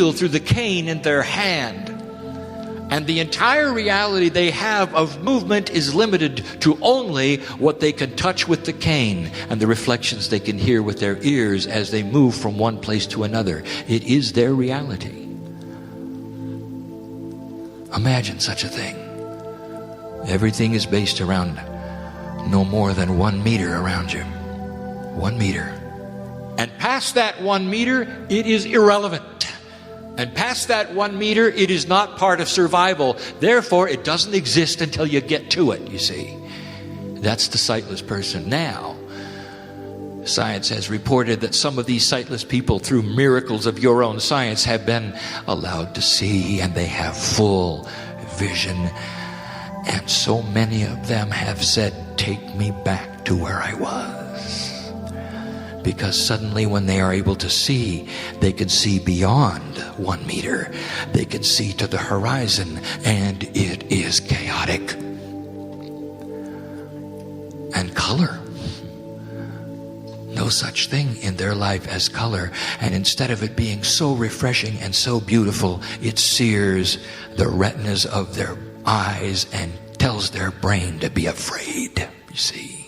feel through the cane in their hand. And the entire reality they have of movement is limited to only what they can touch with the cane and the reflections they can hear with their ears as they move from one place to another. It is their reality. Imagine such a thing. Everything is based around no more than 1 meter around you. 1 meter. And past that 1 meter, it is irrelevant. And past that 1 meter, it is not part of survival. Therefore, it doesn't exist until you get to it, you see. That's the sightless person. Now, science has reported that some of these sightless people, through miracles of your own science, have been allowed to see, and they have full vision. And so many of them have said, "Take me back to where I was." Because suddenly when they are able to see, they can see beyond 1 meter. They can see to the horizon, and it is chaotic. And color. No such thing in their life as color. And instead of it being so refreshing and so beautiful, it sears the retinas of their eyes and tells their brain to be afraid, you see.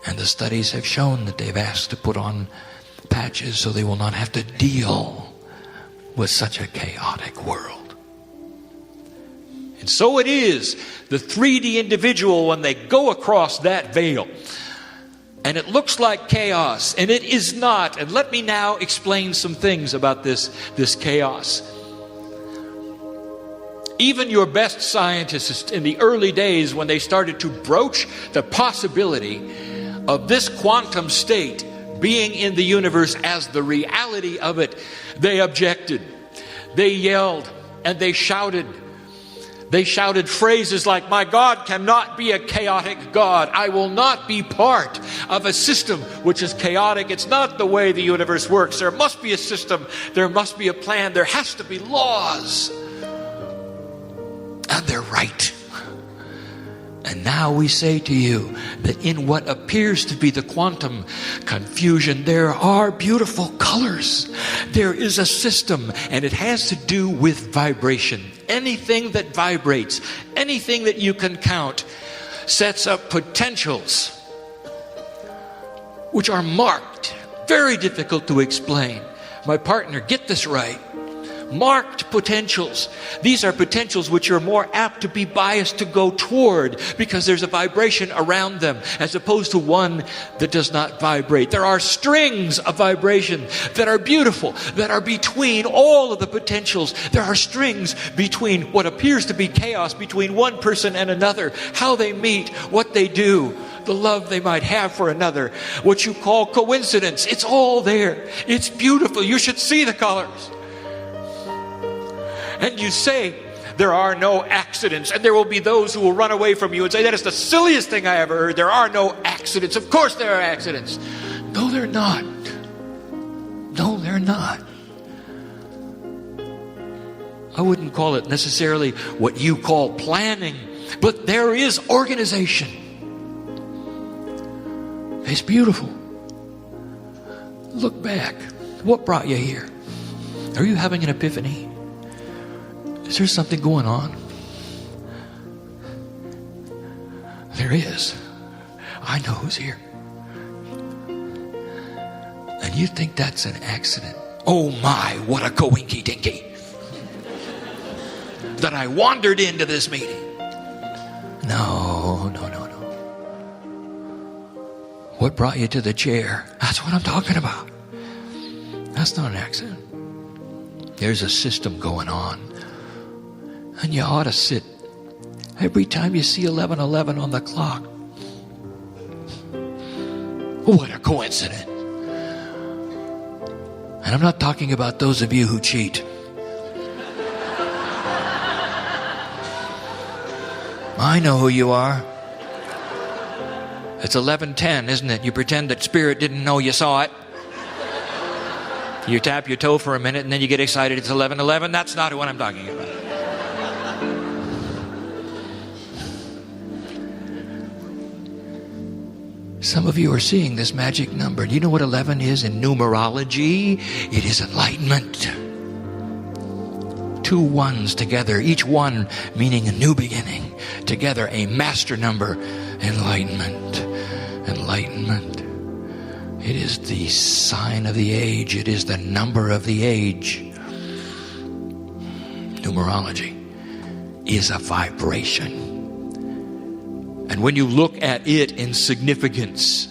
And the studies have shown that they've asked to put on patches so they will not have to deal with such a chaotic world. And so it is, the 3D individual, when they go across that veil, and it looks like chaos, and it is not. And let me now explain some things about this chaos. Even your best scientists in the early days, when they started to broach the possibility of this quantum state being in the universe as the reality of it, they objected. They yelled and they shouted. They shouted phrases like, "My God cannot be a chaotic God. I will not be part of a system which is chaotic. It's not the way the universe works. There must be a system. There must be a plan. There has to be laws." And they're right. And now we say to you that in what appears to be the quantum confusion, there are beautiful colors. There is a system, and it has to do with vibration. Anything that vibrates, anything that you can count, sets up potentials which are marked, very difficult to explain. My partner, get this right. Marked potentials. These are potentials which are more apt to be biased to go toward because there's a vibration around them, as opposed to one that does not vibrate. There are strings of vibration that are beautiful, that are between all of the potentials. There are strings between what appears to be chaos between one person and another, how they meet, what they do, the love they might have for another, what you call coincidence. It's all there. It's beautiful. You should see the colors. And you say, there are no accidents. And there will be those who will run away from you and say, that is the silliest thing I ever heard. There are no accidents. Of course there are accidents. No, they're not. No, they're not. I wouldn't call it necessarily what you call planning, but there is organization. It's beautiful. Look back. What brought you here? Are you having an epiphany? Is there something going on? There is. I know who's here. And you think that's an accident? Oh my, what a coinky-dinky. That I wandered into this meeting. No. What brought you to the chair? That's what I'm talking about. That's not an accident. There's a system going on. And you ought to sit every time you see 11:11 on the clock. What a coincidence. And I'm not talking about those of you who cheat. I know who you are. It's 11:10, isn't it? You pretend that Spirit didn't know you saw it. You tap your toe for a minute and then you get excited. It's 11:11. That's not what I'm talking about. Some of you are seeing this magic number. Do you know what 11 is in numerology? It is enlightenment. 2 ones together, each one meaning a new beginning. Together, a master number, enlightenment. Enlightenment. It is the sign of the age. It is the number of the age. Numerology is a vibration. And when you look at it in significance,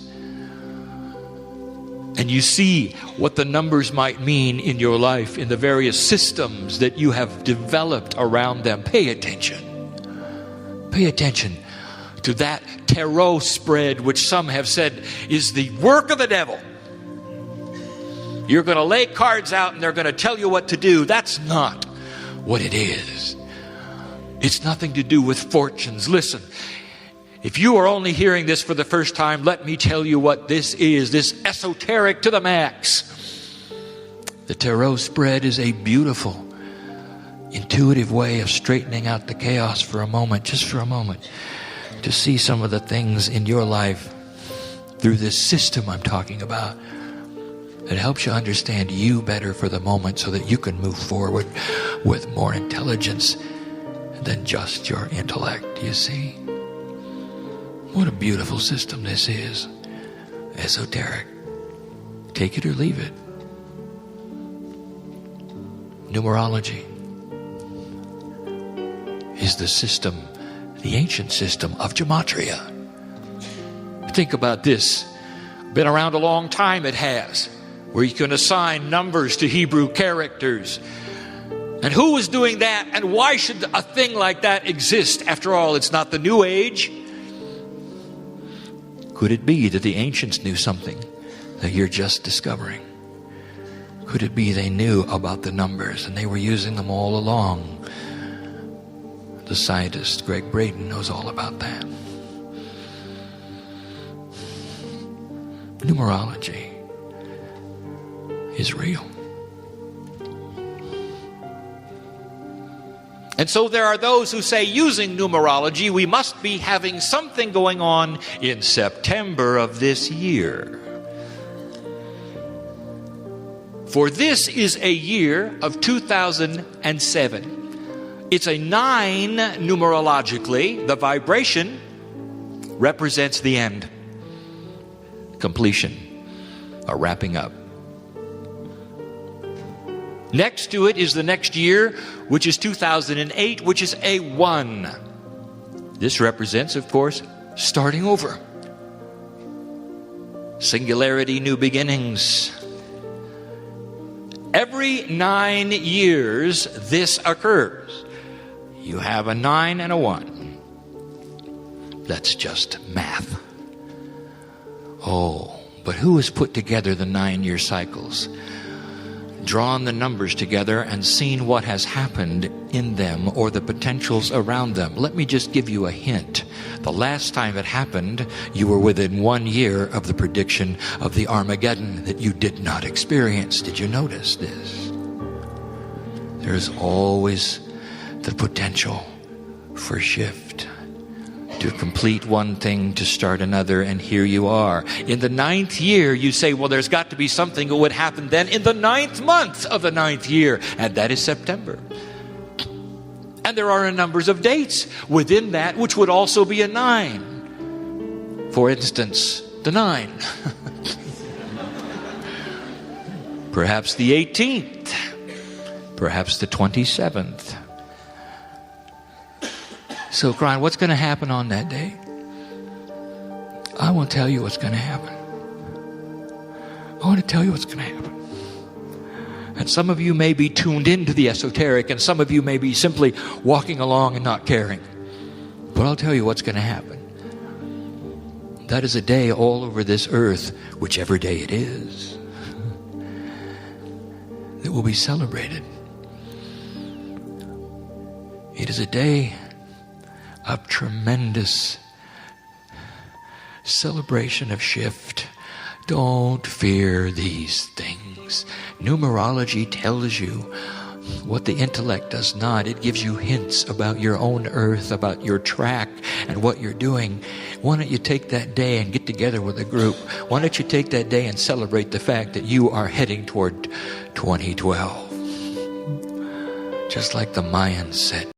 and you see what the numbers might mean in your life, in the various systems that you have developed around them, pay attention. Pay attention to that tarot spread, which some have said is the work of the devil. You're going to lay cards out and they're going to tell you what to do. That's not what it is. It's nothing to do with fortunes. Listen, if you are only hearing this for the first time, let me tell you what this is. This esoteric to the max. The tarot spread is a beautiful, intuitive way of straightening out the chaos for a moment, just for a moment, to see some of the things in your life through this system I'm talking about. It helps you understand you better for the moment so that you can move forward with more intelligence than just your intellect, you see. What a beautiful system this is. Esoteric. Take it or leave it. Numerology is the system, the ancient system of gematria. Think about this. Been around a long time, it has. Where you can assign numbers to Hebrew characters. And who was doing that? And why should a thing like that exist? After all, it's not the New Age. Could it be that the ancients knew something that you're just discovering? Could it be they knew about the numbers and they were using them all along? The scientist Greg Braden knows all about that. Numerology is real. And so there are those who say, using numerology, we must be having something going on in September of this year. For this is a year of 2007. It's a 9 numerologically. The vibration represents the end, completion, a wrapping up. Next to it is the next year, which is 2008, which is a 1. This represents, of course, starting over. Singularity, new beginnings. Every 9 years, this occurs. You have a 9 and a 1. That's just math. Oh, but who has put together the 9-year cycles? Drawn the numbers together and seen what has happened in them or the potentials around them. Let me just give you a hint. The last time it happened, you were within 1 year of the prediction of the Armageddon that you did not experience. Did you notice this? There's always the potential for shift. To complete one thing, to start another, and here you are. In the 9th year, you say, well, there's got to be something that would happen then in the 9th month of the 9th year, and that is September. And there are a number of dates within that, which would also be a 9. For instance, the 9. Perhaps the 18th. Perhaps the 27th. So, Kryon, what's going to happen on that day? I want to tell you what's going to happen. I want to tell you what's going to happen. And some of you may be tuned into the esoteric, and some of you may be simply walking along and not caring. But I'll tell you what's going to happen. That is a day all over this earth, whichever day it is, that will be celebrated. It is a day of tremendous celebration of shift. Don't fear these things. Numerology tells you what the intellect does not. It gives you hints about your own earth, about your track, and what you're doing. why don't you take that day and get together with a group? Why don't you take that day and celebrate the fact that you are heading toward 2012? Just like the Mayans said.